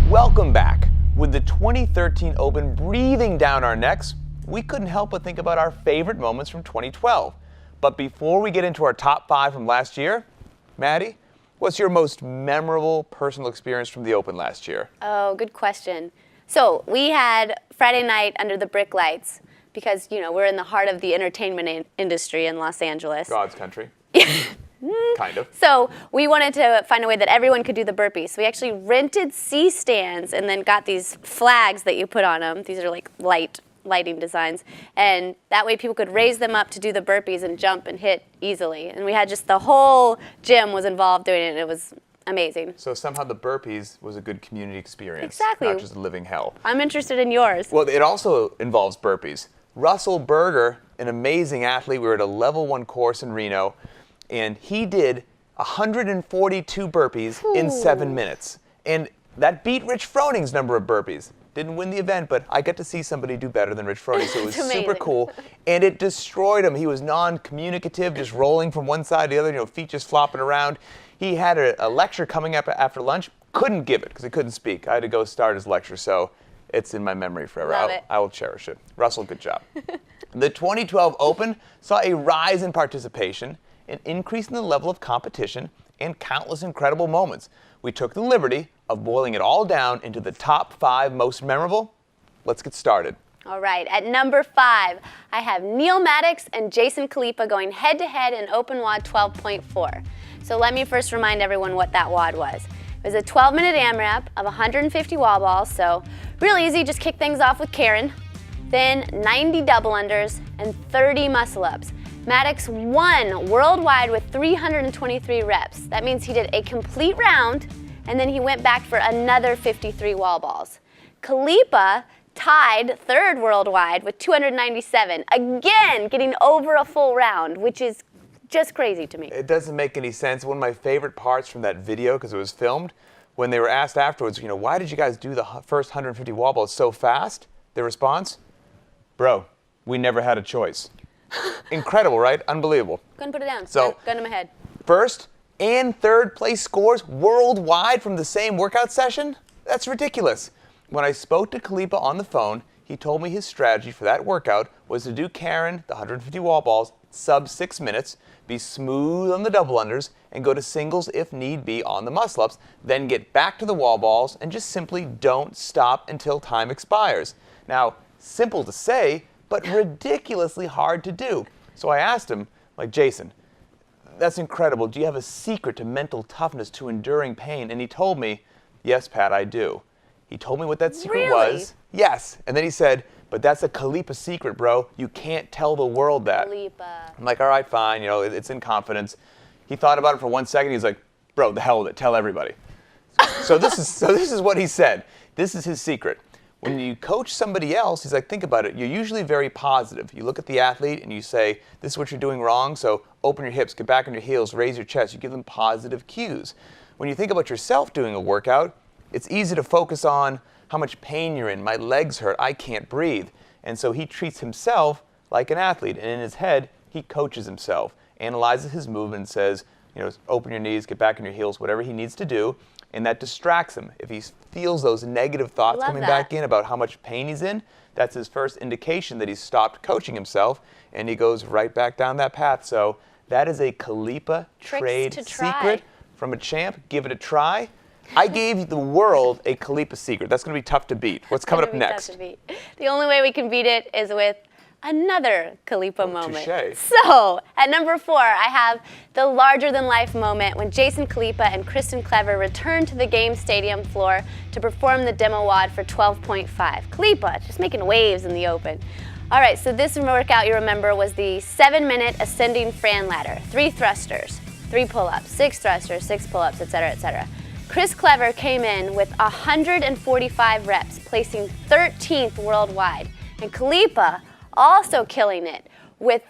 Welcome back. With the 2013 Open breathing down our necks, we couldn't help but think about our favorite moments from 2012. But before we get into our top 5 from last year, Maddy, what's your most memorable personal experience from the Open last year? Oh, good question. So we had Friday night under the brick lights because, you know, we're in the heart of the entertainment industry in Los Angeles. God's country. Kind of. So we wanted to find a way that everyone could do the burpees. So we actually rented C-stands and then got these flags that you put on them. These are like lighting designs. And that way people could raise them up to do the burpees and jump and hit easily. And we had just the whole gym was involved doing it, and it was amazing. So somehow the burpees was a good community experience. Exactly. Not just a living hell. I'm interested in yours. Well, it also involves burpees. Russell Berger, an amazing athlete, we were at a level 1 course in Reno, and he did 142 burpees in 7 minutes. And that beat Rich Froning's number of burpees. Didn't win the event, but I got to see somebody do better than Rich Froning, so it was super cool. And it destroyed him. He was non-communicative, just rolling from one side to the other, you know, feet just flopping around. He had a lecture coming up after lunch, couldn't give it because he couldn't speak. I had to go start his lecture, so it's in my memory forever. Love it. I will cherish it. Russell, good job. The 2012 Open saw a rise in participation, an increase in the level of competition, and countless incredible moments. We took the liberty of boiling it all down into the top 5 most memorable. Let's get started. All right, at number 5, I have Neil Maddox and Jason Khalifa going head-to-head in Open WOD 12.4. So let me first remind everyone what that WOD was. It was a 12-minute AMRAP of 150 wall balls, so real easy, just kick things off with Karen. Then 90 double unders and 30 muscle-ups. Maddox won worldwide with 323 reps. That means he did a complete round, and then he went back for another 53 wall balls. Khalifa tied third worldwide with 297, again getting over a full round, which is just crazy to me. It doesn't make any sense. One of my favorite parts from that video, because it was filmed, when they were asked afterwards, you know, why did you guys do the first 150 wall balls so fast? Their response, bro, we never had a choice. Incredible, right? Unbelievable. Couldn't put it down. So, gun to my head. First and third place scores worldwide from the same workout session? That's ridiculous. When I spoke to Khalifa on the phone, he told me his strategy for that workout was to do Karen, the 150 wall balls, sub 6 minutes, be smooth on the double unders, and go to singles if need be on the muscle ups, then get back to the wall balls and just simply don't stop until time expires. Now, simple to say, but ridiculously hard to do. So I asked him, like, Jason, that's incredible. Do you have a secret to mental toughness to enduring pain? And he told me, yes, Pat, I do. He told me what that secret was. Yes. And then he said, but that's a Khalifa secret, bro. You can't tell the world that. Khalifa. I'm like, all right, fine. You know, it's in confidence. He thought about it for 1 second. He's like, bro, the hell with it. Tell everybody. So this is what he said. This is his secret. When you coach somebody else, he's like, think about it. You're usually very positive. You look at the athlete and you say, this is what you're doing wrong, so open your hips, get back on your heels, raise your chest. You give them positive cues. When you think about yourself doing a workout, it's easy to focus on how much pain you're in. My legs hurt. I can't breathe. And so he treats himself like an athlete. And in his head, he coaches himself, analyzes his movement, and says, you know, open your knees, get back on your heels, whatever he needs to do. And that distracts him. If he feels those negative thoughts coming back in about how much pain he's in, that's his first indication that he's stopped coaching himself, and he goes right back down that path. So that is a Khalifa trade secret from a champ. Give it a try. I gave the world a Khalifa secret. That's going to be tough to beat. What's coming up next? Tough to beat. The only way we can beat it is with another Khalifa moment. Touché. So, at number 4, I have the larger-than-life moment when Jason Khalifa and Kristen Clever returned to the game stadium floor to perform the demo WOD for 12.5. Khalifa just making waves in the open. All right, so this workout, you remember, was the 7-minute ascending Fran ladder. 3 thrusters, 3 pull-ups, 6 thrusters, 6 pull-ups, etc., etc. Chris Clever came in with 145 reps, placing 13th worldwide. And Khalifa also killing it with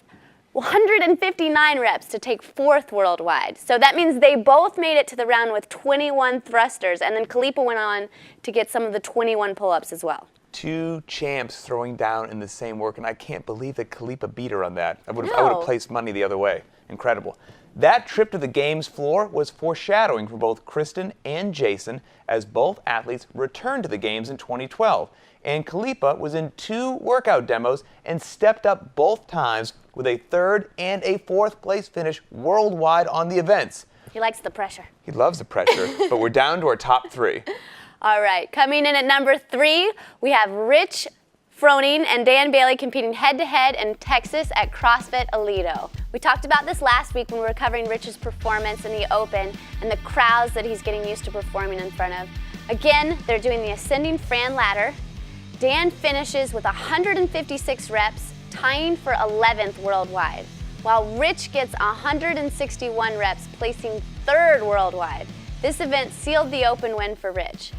159 reps to take 4th worldwide. So that means they both made it to the round with 21 thrusters, and then Khalifa went on to get some of the 21 pull-ups as well. 2 champs throwing down in the same work, and I can't believe that Khalifa beat her on that. I would No. have placed money the other way. Incredible. That trip to the games floor was foreshadowing for both Kristen and Jason as both athletes returned to the games in 2012. And Khalifa was in 2 workout demos and stepped up both times with a 3rd and a 4th place finish worldwide on the events. He likes the pressure. He loves the pressure, but we're down to our top 3. All right, coming in at number 3, we have Rich Froning and Dan Bailey competing head-to-head in Texas at CrossFit Aledo. We talked about this last week when we were covering Rich's performance in the Open and the crowds that he's getting used to performing in front of. Again, they're doing the ascending Fran ladder. Dan finishes with 156 reps, tying for 11th worldwide, while Rich gets 161 reps, placing 3rd worldwide. This event sealed the Open win for Rich.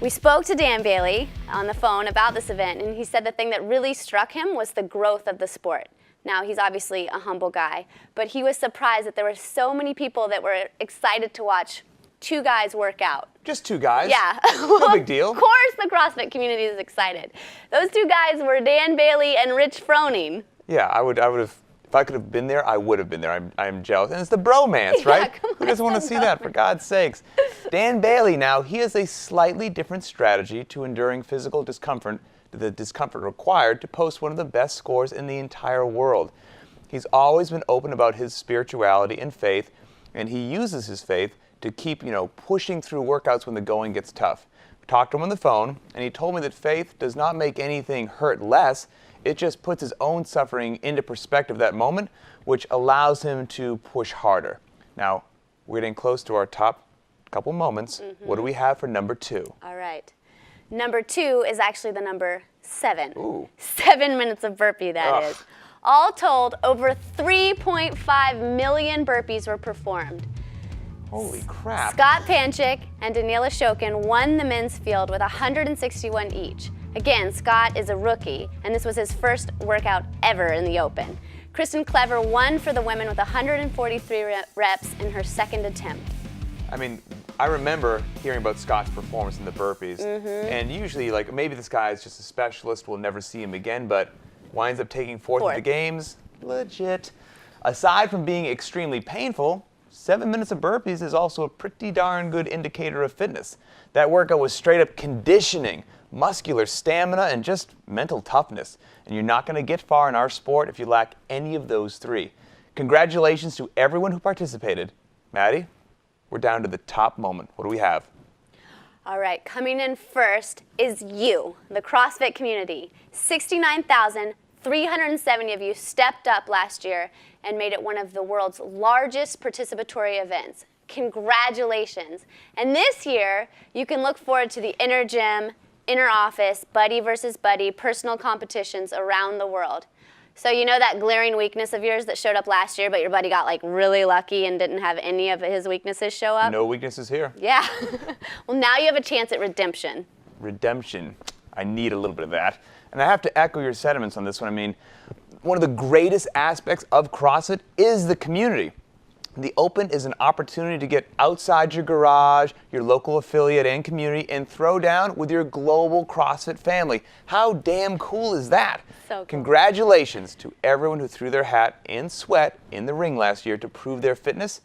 We spoke to Dan Bailey on the phone about this event, and he said the thing that really struck him was the growth of the sport. Now, he's obviously a humble guy, but he was surprised that there were so many people that were excited to watch 2 guys work out. Just 2 guys? Yeah. No big deal. Of course the CrossFit community is excited. Those 2 guys were Dan Bailey and Rich Froning. Yeah, I would have, if I could have been there, I would have been there. I'm jealous. And it's the bromance, right? Come on, Who doesn't want to see that, for God's sakes? Dan Bailey now, he has a slightly different strategy to enduring physical discomfort, the discomfort required to post one of the best scores in the entire world. He's always been open about his spirituality and faith, and he uses his faith to keep, pushing through workouts when the going gets tough. We talked to him on the phone, and he told me that faith does not make anything hurt less. It just puts his own suffering into perspective that moment, which allows him to push harder. Now, we're getting close to our top couple moments. What do we have for number 2? All right. Number 2 is actually the number 7. Ooh. 7 minutes of burpee, that Ugh. is. All told, over 3.5 million burpees were performed. Holy crap. Scott Panchik and Daniela Shokin won the men's field with 161 each. Again, Scott is a rookie, and this was his first workout ever in the Open. Kristen Clever won for the women with 143 reps in her 2nd attempt. I mean, I remember hearing about Scott's performance in the burpees, and usually, maybe this guy is just a specialist, we'll never see him again, but winds up taking 4th at the games. Legit. Aside from being extremely painful, 7 minutes of burpees is also a pretty darn good indicator of fitness. That workout was straight up conditioning, muscular stamina, and just mental toughness. And you're not going to get far in our sport if you lack any of those 3. Congratulations to everyone who participated. Maddie, we're down to the top moment. What do we have? All right, coming in first is you, the CrossFit community. 69,370 of you stepped up last year and made it one of the world's largest participatory events. Congratulations. And this year, you can look forward to the inner gym, inner office, buddy versus buddy, personal competitions around the world. So you know that glaring weakness of yours that showed up last year, but your buddy got really lucky and didn't have any of his weaknesses show up? No weaknesses here. Yeah. Well, now you have a chance at redemption. Redemption. I need a little bit of that. And I have to echo your sentiments on this one. I mean, one of the greatest aspects of CrossFit is the community. The Open is an opportunity to get outside your garage, your local affiliate and community, and throw down with your global CrossFit family. How damn cool is that? So cool. Congratulations to everyone who threw their hat in sweat in the ring last year to prove their fitness,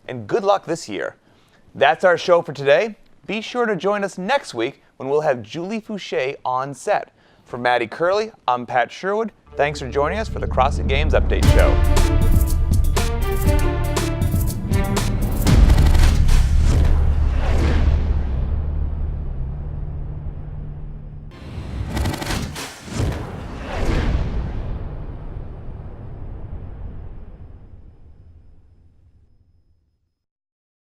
and good luck this year. That's our show for today. Be sure to join us next week when we'll have Julie Fouché on set. For Maddy Curley, I'm Pat Sherwood. Thanks for joining us for the CrossFit Games Update Show.